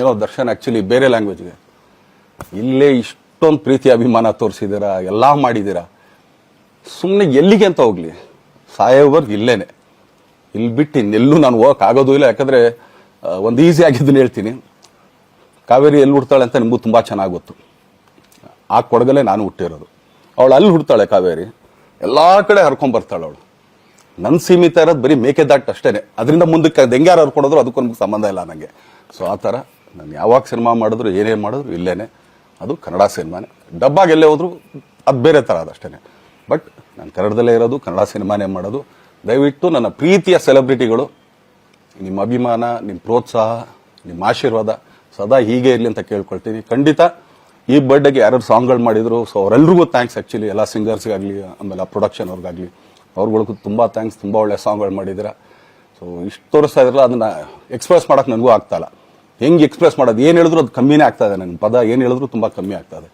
ಏನೋ ದರ್ಶನ್ ಆ್ಯಕ್ಚುಲಿ ಬೇರೆ ಲ್ಯಾಂಗ್ವೇಜ್ಗೆ, ಇಲ್ಲೇ ಇಷ್ಟೊಂದು ಪ್ರೀತಿ ಅಭಿಮಾನ ತೋರಿಸಿದ್ದೀರಾ, ಎಲ್ಲ ಮಾಡಿದ್ದೀರಾ, ಸುಮ್ಮನೆ ಎಲ್ಲಿಗೆ ಅಂತ ಹೋಗ್ಲಿ, ಸಾಯೋವರ್ಗು ಇಲ್ಲೇನೆ, ಇಲ್ಲಿ ಬಿಟ್ಟು ಇನ್ನೆಲ್ಲೂ ನಾನು ಹೋಗಕ್ಕೆ ಆಗೋದು ಇಲ್ಲ. ಯಾಕಂದರೆ ಒಂದು ಈಸಿ ಆಗಿದ್ದನ್ನು ಹೇಳ್ತೀನಿ, ಕಾವೇರಿ ಎಲ್ಲಿ ಹುಡ್ತಾಳೆ ಅಂತ ನಿಮಗೂ ತುಂಬ ಚೆನ್ನಾಗಿ ಗೊತ್ತು. ಆ ಕೊಡಗಲ್ಲೇ ನಾನು ಹುಟ್ಟಿರೋದು. ಅವಳು ಅಲ್ಲಿ ಹುಡ್ತಾಳೆ ಕಾವೇರಿ, ಎಲ್ಲ ಕಡೆ ಹರ್ಕೊಂಡ್ಬರ್ತಾಳೆ ಅವಳು. ನನ್ನ ಸೀಮಿತ ಇರೋದು ಬರೀ ಮೇಕೆದಾಟ್ ಅಷ್ಟೇ, ಅದರಿಂದ ಮುಂದಕ್ಕೆ ಅದು ಹೆಂಗಾರು ಹರ್ಕೊಡೋದ್ರು ಅದಕ್ಕೂ ನಮ್ಗೆ ಸಂಬಂಧ ಇಲ್ಲ ನನಗೆ. ಸೊ ಆ ಥರ ನಾನು ಯಾವಾಗ ಸಿನಿಮಾ ಮಾಡಿದ್ರು ಏನೇನು ಮಾಡಿದ್ರು ಇಲ್ಲೇನೆ, ಅದು ಕನ್ನಡ ಸಿನಿಮಾನೇ. ಡಬ್ಬಾಗಿ ಎಲ್ಲೇ ಹೋದ್ರು ಅದು ಬೇರೆ ಥರ ಅದಷ್ಟೇ. ಬಟ್ ನಾನು ಕನ್ನಡದಲ್ಲೇ ಇರೋದು, ಕನ್ನಡ ಸಿನಿಮಾನೇ ಮಾಡೋದು. ದಯವಿಟ್ಟು ನನ್ನ ಪ್ರೀತಿಯ ಸೆಲೆಬ್ರಿಟಿಗಳು, ನಿಮ್ಮ ಅಭಿಮಾನ, ನಿಮ್ಮ ಪ್ರೋತ್ಸಾಹ, ನಿಮ್ಮ ಆಶೀರ್ವಾದ ಸದಾ ಹೀಗೆ ಇರಲಿ ಅಂತ ಕೇಳ್ಕೊಳ್ತೀನಿ. ಖಂಡಿತ ಈ ಬರ್ಡೇಗೆ ಯಾರು ಸಾಂಗ್ಗಳು ಮಾಡಿದ್ರು, ಸೊ ಅವರೆಲ್ರಿಗೂ ಥ್ಯಾಂಕ್ಸ್. ಆ್ಯಕ್ಚುಲಿ ಎಲ್ಲ ಸಿಂಗರ್ಸ್ಗಾಗಲಿ, ಆಮೇಲೆ ಆ ಪ್ರೊಡಕ್ಷನ್ ಅವ್ರಿಗಾಗಲಿ, ಅವ್ರುಗಳಿಗೂ ತುಂಬ ಥ್ಯಾಂಕ್ಸ್. ತುಂಬ ಒಳ್ಳೆ ಸಾಂಗ್ಗಳು ಮಾಡಿದ್ದೀರಾ. ಸೊ ಇಷ್ಟು ತೋರಿಸ್ತಾ ಇದ್ರಲ್ಲ, ಅದನ್ನು ಎಕ್ಸ್ಪ್ರೆಸ್ ಮಾಡೋಕೆ ನನಗೂ ಆಗ್ತಾಯಿಲ್ಲ. ಹೆಂಗೆ ಎಕ್ಸ್ಪ್ರೆಸ್ ಮಾಡೋದು, ಏನು ಹೇಳಿದ್ರು ಅದು ಕಮ್ಮಿನೇ ಆಗ್ತಾಯಿದೆ. ನನ್ನ ಪದ ಏನು ಹೇಳಿದ್ರು ತುಂಬ ಕಮ್ಮಿ ಆಗ್ತಾಯಿದೆ.